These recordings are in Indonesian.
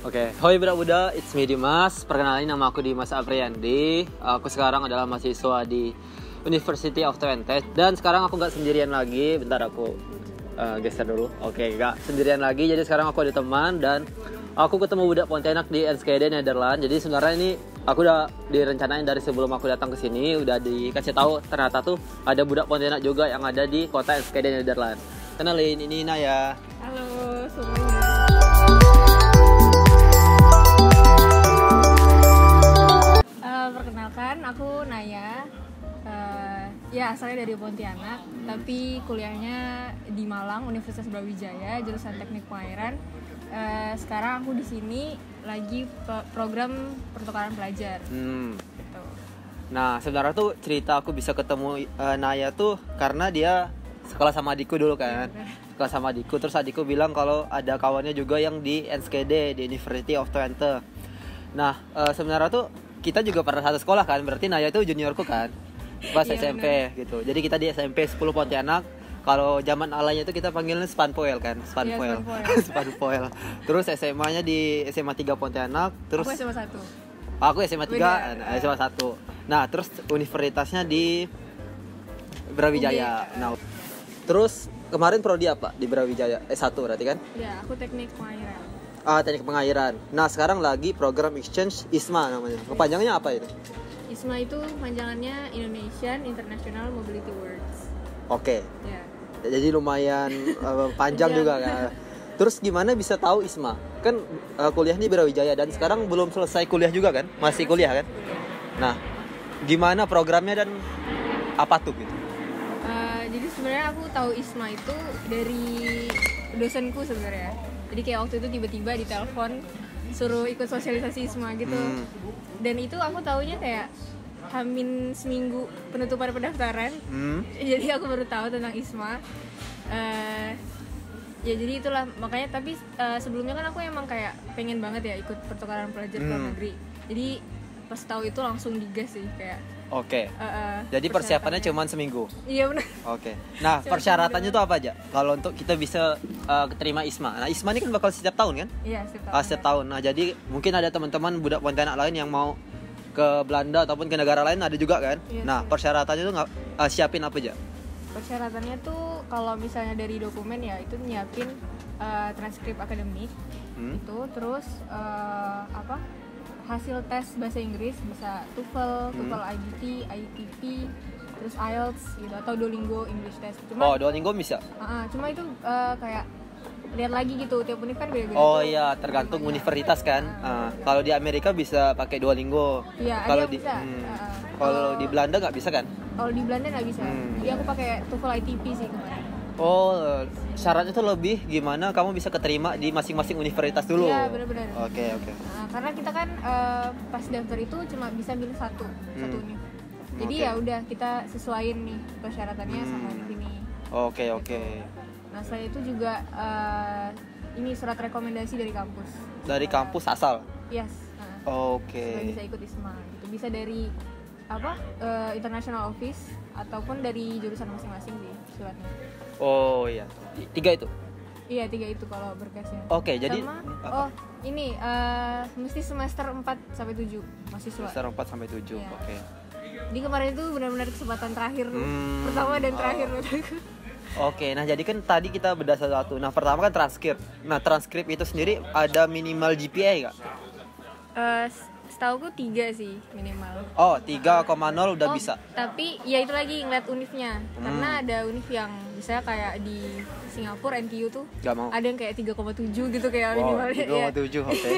Oke, hoi budak-budak, it's me Dimas. Perkenalin, nama aku Dimas Apriyandi. Aku sekarang adalah mahasiswa di University of Twente. Dan sekarang aku nggak sendirian lagi. Bentar aku geser dulu. Oke, nggak sendirian lagi. Jadi sekarang aku ada teman dan aku ketemu budak Pontianak di Enschede, Nederland. Jadi sebenarnya ini aku udah direncanain dari sebelum aku datang ke sini. Udah dikasih tahu ternyata tuh ada budak Pontianak juga yang ada di kota Enschede, Nederland. Kenalin, ini Naya. Halo semuanya. Perkenalkan, aku Naya. Ya asalnya dari Pontianak, tapi kuliahnya di Malang, Universitas Brawijaya, jurusan Teknik Pengairan. Sekarang aku di sini lagi program pertukaran pelajar. Gitu. Nah, sebenarnya tuh cerita aku bisa ketemu Naya tuh karena dia sekolah sama adikku dulu kan. Sekolah sama adikku, terus adikku bilang kalau ada kawannya juga yang di Enschede, di University of Twente. Nah, sebenarnya tuh kita juga pernah satu sekolah kan, berarti Naya itu juniorku kan, pas SMP bener. Gitu. Jadi kita di SMP 10 Pontianak. Kalau zaman alanya itu kita panggilnya Spanpoel kan, Spanpoel. Spanpoel. Terus SMA-nya di SMA 3 Pontianak, terus aku SMA 1. Aku SMA 3, SMA 1. Nah, terus universitasnya di Brawijaya. Nah, terus kemarin prodi apa di Brawijaya? S1 berarti kan? Ya, aku Teknik Pengairan. Teknik pengairan. Nah, sekarang lagi program exchange ISMA namanya. Kepanjangannya apa itu? ISMA itu panjangannya Indonesian International Mobility Works. Oke. Ya. Jadi lumayan panjang juga kan. Terus gimana bisa tahu ISMA? Kan kuliah di Brawijaya dan sekarang belum selesai kuliah juga kan? Masih kuliah kan? Nah, gimana programnya dan apa tuh gitu? Jadi sebenarnya aku tahu ISMA itu dari dosenku sebenarnya. Jadi kayak waktu itu tiba-tiba ditelepon suruh ikut sosialisasi ISMA gitu. Dan itu aku taunya kayak hamin seminggu penutupan pendaftaran. Jadi aku baru tahu tentang ISMA. Ya jadi itulah makanya, tapi sebelumnya kan aku emang kayak pengen banget ya ikut pertukaran pelajar ke luar negeri. Jadi pas tahu itu langsung digas sih kayak. Oke. Jadi persiapannya cuma seminggu. Iya benar. Oke. Nah, persyaratannya tuh apa aja? Kalau untuk kita bisa keterima ISMA. Nah, ISMA ini kan bakal setiap tahun kan? Iya, setiap tahun. Setiap tahun. Nah, jadi mungkin ada teman-teman budak Pontianak lain yang mau ke Belanda ataupun ke negara lain ada juga kan? Iya, nah, persyaratannya tuh siapin apa aja? Persyaratannya tuh kalau misalnya dari dokumen ya itu nyiapin transkrip akademik itu, terus hasil tes bahasa Inggris, bisa TOEFL, TOEFL IBT, ITP, terus IELTS gitu, atau Duolingo English Test. Duolingo bisa? Cuma itu kayak lihat lagi gitu, tiap univ kan beda-beda. Iya, tergantung universitas kan. Kalau di Amerika bisa pakai Duolingo. Iya, kalau di bisa. Kalau di Belanda nggak bisa kan? Kalau di Belanda nggak bisa. Jadi aku pakai TOEFL ITP sih kemarin. Syaratnya tuh lebih gimana kamu bisa keterima di masing-masing universitas dulu. Iya, benar-benar. Oke. Karena kita kan pas daftar itu cuma bisa pilih satu univ. Jadi ya udah kita sesuaiin nih persyaratannya sama ini. Oke. Nah, selain itu juga ini surat rekomendasi dari kampus. Dari kampus asal? Yes. Oke. Bisa ikut ISMA gitu. Bisa dari international office ataupun dari jurusan masing-masing sih suratnya. Oh iya. 3 itu? Iya, 3 itu kalau berkasnya. Oke, jadi ini mesti semester 4 sampai 7 mahasiswa. Semester 4 sampai 7. Ya. Oke. Jadi kemarin itu benar-benar kesempatan terakhir pertama dan terakhir menurutku. Oke, nah jadi kan tadi kita bedah satu. Nah, pertama kan transkrip. Nah, transkrip itu sendiri ada minimal GPA enggak? Setauku 3 sih minimal. 3,0 udah bisa. Tapi ya itu lagi ngeliat univnya. Karena ada univ yang misalnya kayak di Singapura NTU tuh gak mau. ada yang kayak 3,7 gitu kayak minimalnya. 3,7, oke.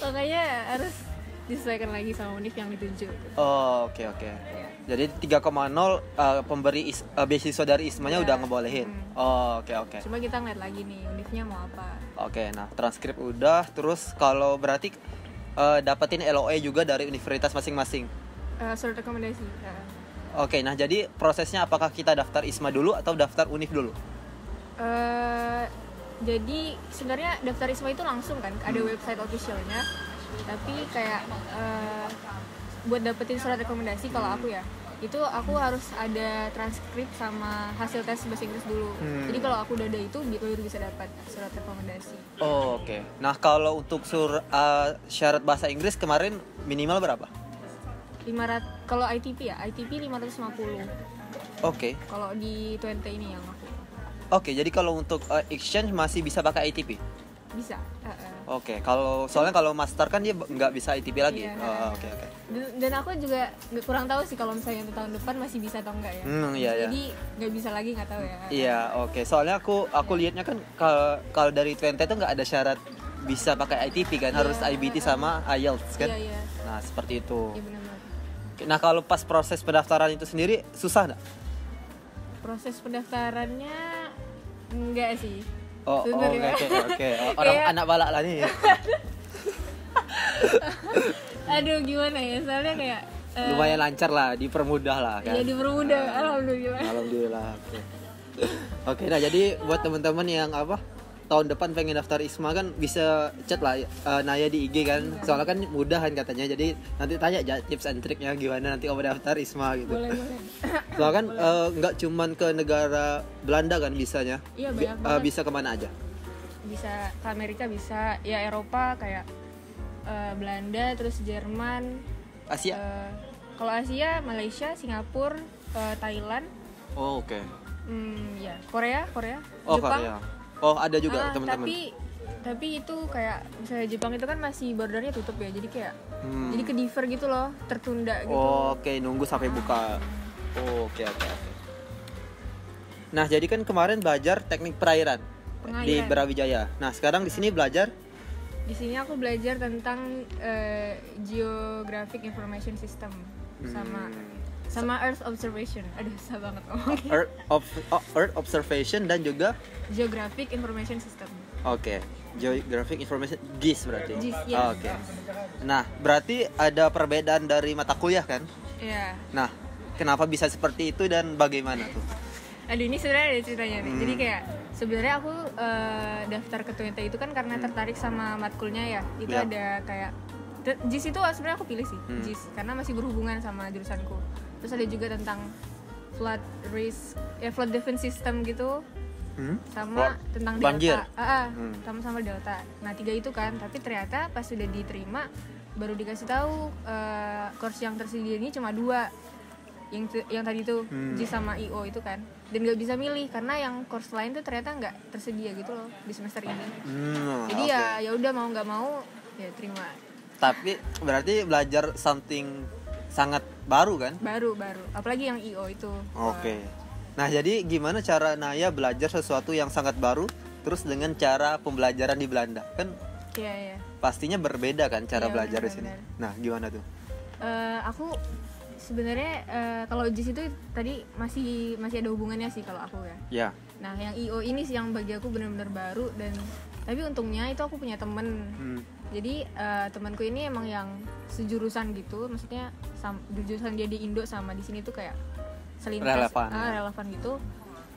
Makanya harus disesuaikan lagi sama univ yang dituju. Oke. Jadi 3,0 pemberi beasiswa dari ISMA-nya udah ngebolehin. Oke. Cuma kita ngeliat lagi nih univnya mau apa. Oke, nah transkrip udah, terus kalau berarti dapetin LOE juga dari universitas masing-masing. Surat rekomendasi. Oke, nah jadi prosesnya apakah kita daftar ISMA dulu atau daftar univ dulu? Jadi sebenarnya daftar ISMA itu langsung kan, ada website officialnya. Tapi kayak buat dapetin surat rekomendasi kalau aku ya, itu aku harus ada transkrip sama hasil tes bahasa Inggris dulu. Jadi kalau aku udah ada itu baru bisa dapat surat rekomendasi. Oh, oke. Nah, kalau untuk syarat bahasa Inggris kemarin minimal berapa? 500 kalau ITP ya, ITP 550. Oke. Kalau di 20 ini yang aku. Oke, jadi kalau untuk exchange masih bisa pakai ITP? Bisa. Oke, soalnya kalau master kan dia nggak bisa ITP lagi. Iya. Oke. Dan aku juga kurang tahu sih kalau misalnya untuk tahun depan masih bisa atau enggak ya. Iya. Jadi nggak bisa lagi, nggak tahu ya. Iya, oke. Soalnya aku lihatnya kan kalau dari 20 itu nggak ada syarat bisa pakai ITP kan, harus IBT sama IELTS kan. Iya. Nah, seperti itu. Iya benar. Nah, kalau pas proses pendaftaran itu sendiri susah nggak? Proses pendaftarannya enggak sih. Oke. Orang Kayak- anak balak lah nih. Aduh gimana ya, soalnya kayak Lumayan lancar lah, dipermudah lah kan. ya dipermudah, alhamdulillah. Alhamdulillah. Oke, nah jadi buat teman-teman yang tahun depan pengen daftar ISMA kan bisa chat lah Naya di IG kan. Soalnya kan mudah kan katanya. Jadi nanti tanya aja tips and triknya gimana nanti kalau daftar ISMA gitu. Boleh. Soalnya kan nggak cuman ke negara Belanda kan bisanya. Iya, banyak banget. Bisa kemana aja? Bisa ke Amerika, bisa ya Eropa kayak Belanda, terus Jerman. Asia? Kalau Asia, Malaysia, Singapura, Thailand. Oh, oke. Ya Korea, Oh, Jepang. Korea. Oh, ada juga teman-teman. Tapi itu kayak misalnya Jepang itu kan masih bordernya tutup ya, jadi kayak jadi ke defer gitu loh, tertunda gitu. Oh, oke, nunggu sampai buka. Oh, oke. Nah, jadi kan kemarin belajar teknik perairan di Brawijaya. Nah, sekarang di sini belajar. Di sini aku belajar tentang Geographic Information System sama Earth Observation. Aduh, susah banget ngomongnya. Earth Observation dan juga Geographic Information System. oke, Geographic Information GIS berarti. GIS, ya. Oke. Nah, berarti ada perbedaan dari mata kuliah kan? Iya. Nah, kenapa bisa seperti itu dan bagaimana tuh? Aduh, ini sebenarnya ada ceritanya nih. Jadi kayak sebenarnya aku daftar ke Twente itu kan karena tertarik sama matkulnya ya. Itu Ya. ada kayak JIS itu sebenarnya aku pilih sih, JIS karena masih berhubungan sama jurusanku. Terus ada juga tentang flood defense system gitu. Sama tentang banjir. delta. Sama delta. Nah, 3 itu kan, tapi ternyata pas sudah diterima baru dikasih tahu course yang tersedia ini cuma 2. Yang tadi tuh JIS sama IO itu kan, dan nggak bisa milih karena yang course lain tuh ternyata nggak tersedia gitu loh di semester ini. Jadi ya udah mau nggak mau ya terima. Tapi berarti belajar something sangat baru kan? Baru apalagi yang IO itu. Oke. Nah, jadi gimana cara Naya belajar sesuatu yang sangat baru terus dengan cara pembelajaran di Belanda kan? Iya. Pastinya berbeda kan cara Iya, belajar di benar-benar. sini. Nah, gimana tuh? Aku sebenarnya kalau JIS itu tadi masih ada hubungannya sih kalau aku ya. Ya. Nah, yang IO ini sih yang bagi aku benar-benar baru, dan tapi untungnya itu aku punya temen. Jadi temanku ini emang yang sejurusan gitu, maksudnya jurusan dia di Indo sama di sini tuh kayak selintas relevan gitu.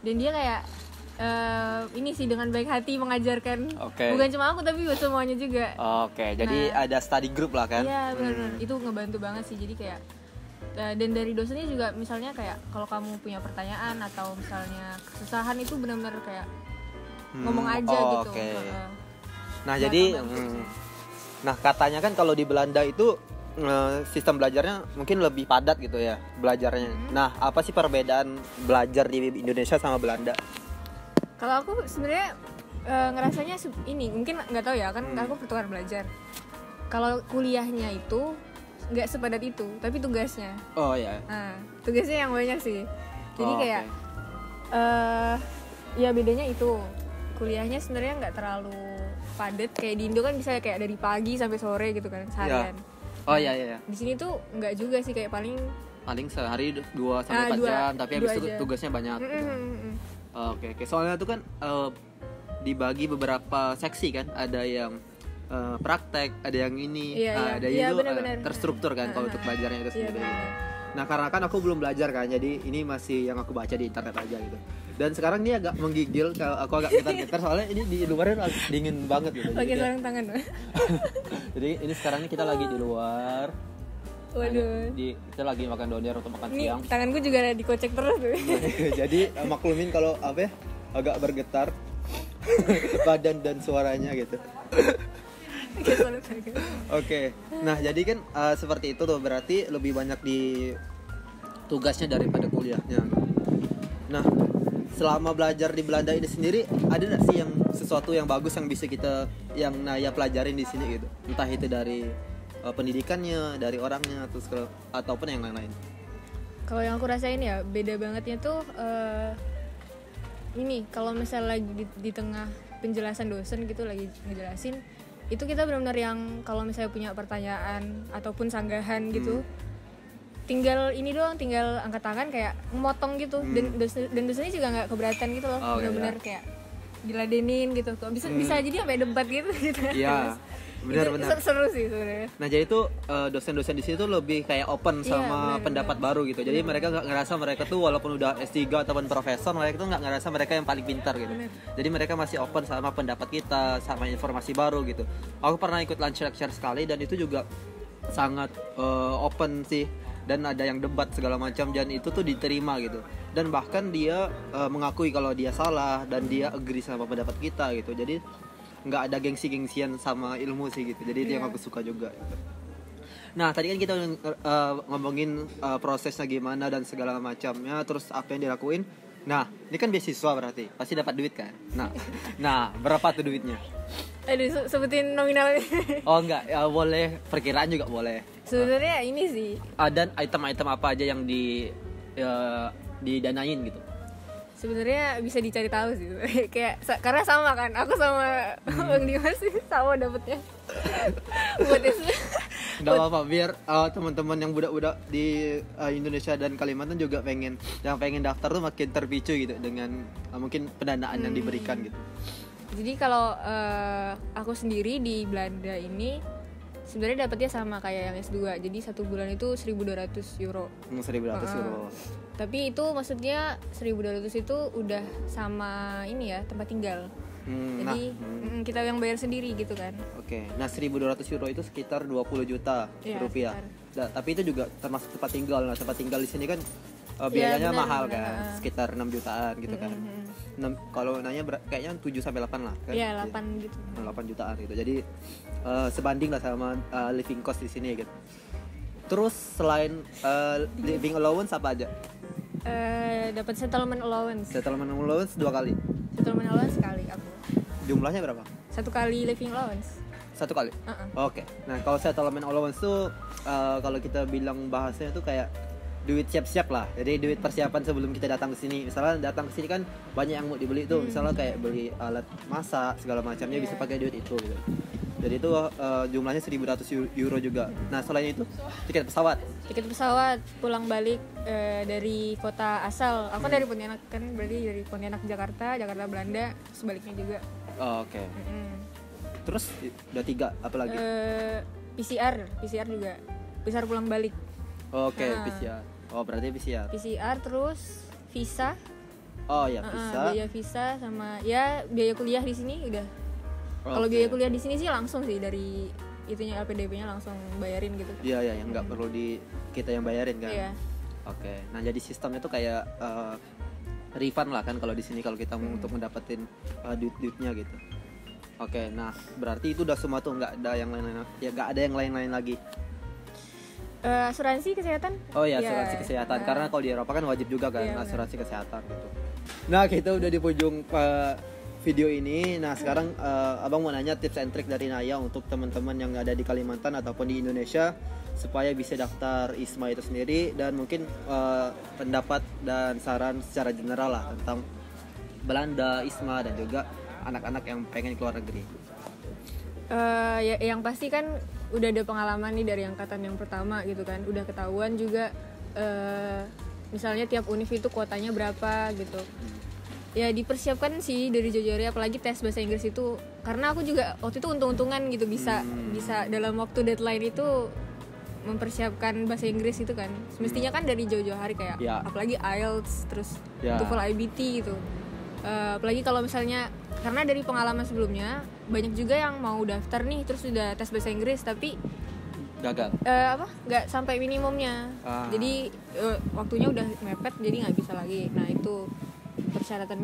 Dan dia kayak ini sih dengan baik hati mengajarkan. Bukan cuma aku tapi buat semuanya juga. Oke, jadi ada study group lah kan? Iya, benar-benar. Itu ngebantu banget sih. Jadi kayak dan dari dosennya juga misalnya kayak kalau kamu punya pertanyaan atau misalnya kesusahan itu benar-benar kayak ngomong aja gitu. Nah, jadi nah katanya kan kalau di Belanda itu sistem belajarnya mungkin lebih padat gitu ya belajarnya. Nah, apa sih perbedaan belajar di Indonesia sama Belanda? Kalau aku sebenarnya ngerasanya ini mungkin nggak tahu ya kan, aku pertukaran belajar. Kalau kuliahnya itu nggak sepadat itu, tapi tugasnya. Oh ya. Nah, tugasnya yang banyak sih. Jadi kayak ya bedanya itu kuliahnya sebenarnya nggak terlalu padat kayak di Indo kan bisa kayak dari pagi sampai sore gitu kan seharian. Oh iya. Di sini tuh nggak juga sih, kayak paling sehari 2 sampai 4 jam, tapi habis itu tugasnya banyak. Oke. Soalnya tuh kan dibagi beberapa seksi kan, ada yang praktek, ada yang ini, ada itu terstruktur kan kalau untuk belajarnya itu sendiri. Nah, karena kan aku belum belajar kan, jadi ini masih yang aku baca di internet aja gitu. Dan sekarang ini agak menggigil, kalau aku agak getar-getar soalnya ini di luarnya dingin banget gitu. Pakai sarung tangan. Jadi ini sekarang kita lagi di luar. Waduh. Kita lagi makan donier untuk makan Ini siang. tanganku juga dikocek terus tuh. Jadi maklumin kalau apa ya, agak bergetar badan dan suaranya gitu. Oke. Nah, jadi kan seperti itu tuh, berarti lebih banyak di tugasnya daripada kuliahnya. Nah, selama belajar di Belanda ini sendiri, ada nggak sih yang sesuatu yang bagus yang bisa yang Naya pelajarin di sini gitu? Entah itu dari pendidikannya, dari orangnya, ataupun yang lain-lain. Kalau yang aku rasain ya beda bangetnya tuh ini kalau misalnya lagi di tengah penjelasan dosen gitu lagi ngejelasin, itu kita benar-benar yang kalau misalnya punya pertanyaan ataupun sanggahan gitu, tinggal ini doang, tinggal angkat tangan kayak memotong gitu. Dan dosennya juga nggak keberatan gitu loh. Benar-benar kayak diladenin gitu. Kok bisa jadi sampai debat gitu. Iya. Benar-benar seru sih sebenarnya. Nah, jadi itu dosen-dosen di sini tuh lebih kayak open sama pendapat baru gitu. Jadi mereka nggak ngerasa mereka tuh walaupun udah S3 ataupun profesor, mereka tuh nggak ngerasa mereka yang paling pintar gitu. Jadi mereka masih open sama pendapat kita, sama informasi baru gitu. Aku pernah ikut lunch lecture sekali dan itu juga sangat open sih, dan ada yang debat segala macam, dan itu tuh diterima gitu. Dan bahkan dia mengakui kalau dia salah dan dia agree sama pendapat kita gitu. Jadi nggak ada gengsi-gengsian sama ilmu sih gitu. Jadi itu yang aku suka juga gitu. Nah, tadi kan kita ngomongin prosesnya gimana dan segala macamnya, terus apa yang dilakuin. Nah, ini kan beasiswa berarti pasti dapat duit kan. Nah berapa tuh duitnya? Aduh, sebutin nominalnya. Oh enggak, ya boleh, perkiraan juga boleh. Sebenarnya ini sih. Dan item-item apa aja yang didanain gitu? Sebenarnya bisa dicari tahu sih. Kayak karena sama kan, aku sama Bang Dimas sih sama dapetnya. Buat itu. Udah apa, biar teman-teman yang budak-budak di Indonesia dan Kalimantan juga pengen daftar tuh makin terpicu gitu dengan mungkin pendanaan yang diberikan gitu. Jadi kalau aku sendiri di Belanda ini sebenarnya dapatnya sama kayak yang S2. Jadi 1 bulan itu 1.200 euro. 1.200 euro. Tapi itu maksudnya 1.200 itu udah sama ini ya, tempat tinggal. Jadi kita yang bayar sendiri gitu kan. Oke. Nah, 1.200 euro itu sekitar 20 juta rupiah. Tapi itu juga termasuk tempat tinggal. Nah, tempat tinggal di sini kan biayanya mahal kan, sekitar 6 jutaan gitu kan. Kalau nanya kayaknya 7 sampai 8 lah kan. Iya, 8 gitu. 8 jutaan gitu. Jadi sebanding lah sama living cost di sini gitu. Terus selain living allowance apa aja? Dapat settlement allowance. Settlement allowance 2 kali. Settlement allowance sekali aku. Jumlahnya berapa? 1 kali living allowance. 1 kali? Oke. Nah, kalau settlement allowance tuh kalau kita bilang bahasanya tuh kayak duit siap-siap lah. Jadi duit persiapan sebelum kita datang ke sini. Misalnya datang ke sini kan banyak yang mau dibeli tuh. Misalnya kayak beli alat masak segala macamnya bisa pakai duit itu gitu. Jadi itu jumlahnya 1.200 euro juga. Nah, selain itu tiket pesawat. Tiket pesawat pulang balik dari kota asal. Aku dari Pontianak kan, berarti dari Pontianak Jakarta, Jakarta Belanda, sebaliknya juga. Oke. Terus udah 3 apa lagi? PCR juga. PCR pulang balik. Oke, PCR. Oh, berarti PCR. PCR terus visa. Oh ya, visa. Biaya visa sama ya biaya kuliah di sini udah. Kalau biaya kuliah di sini sih langsung sih dari itunya LPDP-nya langsung bayarin gitu. Iya, yang nggak perlu kita yang bayarin kan. Iya. Oke. Nah, jadi sistemnya tuh kayak refund lah kan kalau di sini kalau kita mau untuk mendapatkan duit-duitnya gitu. Oke, nah berarti itu udah semua tuh, nggak ada yang lain-lain ya, nggak ada yang lain-lain lagi. Asuransi kesehatan? Oh ya, asuransi kesehatan. Karena kalau di Eropa kan wajib juga kan asuransi kesehatan gitu. Nah, kita udah di ujung video ini. Nah, sekarang abang mau nanya tips and trick dari Naya untuk teman-teman yang ada di Kalimantan ataupun di Indonesia supaya bisa daftar ISMA itu sendiri, dan mungkin pendapat dan saran secara general lah tentang Belanda, ISMA, dan juga anak-anak yang pengen keluar negeri. Yang pasti kan udah ada pengalaman nih dari angkatan yang pertama gitu kan, udah ketahuan juga misalnya tiap univ itu kuotanya berapa gitu. Ya dipersiapkan sih dari jauh-jauh hari, apalagi tes bahasa Inggris itu, karena aku juga waktu itu untung-untungan gitu bisa dalam waktu deadline itu mempersiapkan bahasa Inggris itu kan. Semestinya kan dari jauh-jauh hari kayak apalagi IELTS terus TOEFL IBT gitu. Apalagi kalau misalnya karena dari pengalaman sebelumnya banyak juga yang mau daftar nih terus udah tes bahasa Inggris tapi gagal. Nggak sampai minimumnya. Jadi waktunya udah mepet, jadi nggak bisa lagi. Nah itu persyaratan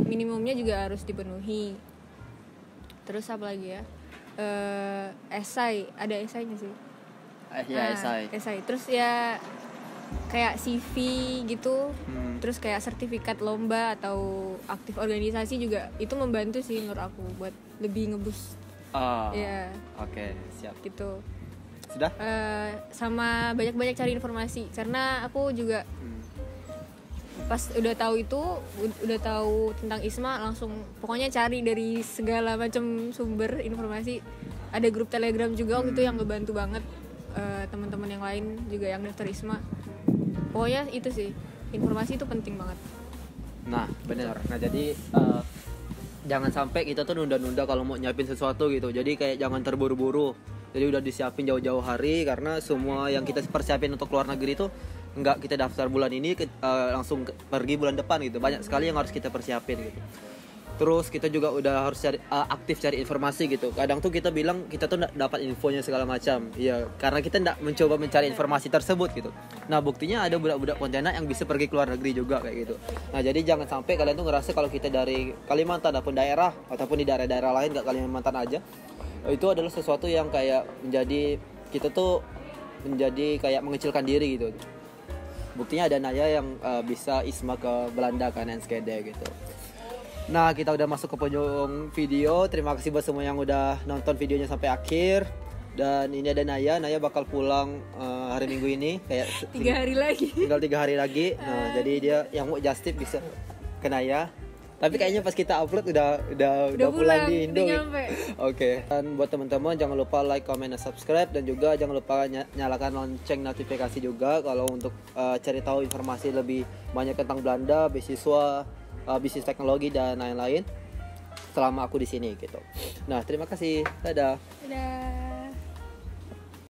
minimumnya juga harus dipenuhi. Terus apa lagi ya? Esai, ada esainya sih. Esai. Terus ya kayak CV gitu. Terus kayak sertifikat lomba atau aktif organisasi juga itu membantu sih menurut aku buat lebih ngeboost. Ya. Oke, siap. Gitu. Sudah? Sama banyak-banyak cari informasi karena aku juga pas udah tahu tentang ISMA langsung pokoknya cari dari segala macam sumber informasi. Ada grup Telegram juga waktu itu yang ngebantu banget teman-teman yang lain juga yang daftar ISMA. Pokoknya itu sih, informasi itu penting banget. Nah, benar. Nah, jadi jangan sampai kita tuh nunda-nunda kalau mau nyiapin sesuatu gitu. Jadi kayak jangan terburu-buru. Jadi udah disiapin jauh-jauh hari karena semua yang kita persiapin untuk keluar negeri itu enggak kita daftar bulan ini langsung pergi bulan depan gitu. Banyak sekali yang harus kita persiapin gitu. Terus kita juga udah harus aktif cari informasi gitu. Kadang tuh kita bilang kita tuh dapat infonya segala macam. Iya, karena kita enggak mencoba mencari informasi tersebut gitu. Nah, buktinya ada budak-budak Pontianak yang bisa pergi ke luar negeri juga kayak gitu. Nah, jadi jangan sampai kalian tuh ngerasa kalau kita dari Kalimantan ataupun daerah ataupun di daerah-daerah lain enggak Kalimantan aja. Itu adalah sesuatu yang kayak menjadi kita tuh menjadi kayak mengecilkan diri gitu. Buktinya ada Naya yang bisa ISMA ke Belanda kan NSKD gitu. Nah, kita udah masuk ke penghujung video. Terima kasih buat semua yang udah nonton videonya sampai akhir. Dan ini ada Naya bakal pulang hari Minggu ini kayak 3 hari lagi. Tinggal 3 hari lagi. Nah, jadi dia yang mau just tip bisa ke Naya. Tapi kayaknya pas kita upload udah pulang di Indo. Oke. Dan buat teman-teman jangan lupa like, comment, dan subscribe dan juga jangan lupa nyalakan lonceng notifikasi juga kalau untuk cari tahu informasi lebih banyak tentang Belanda, beasiswa, bisnis teknologi dan lain-lain selama aku di sini gitu. Nah, terima kasih. Dadah.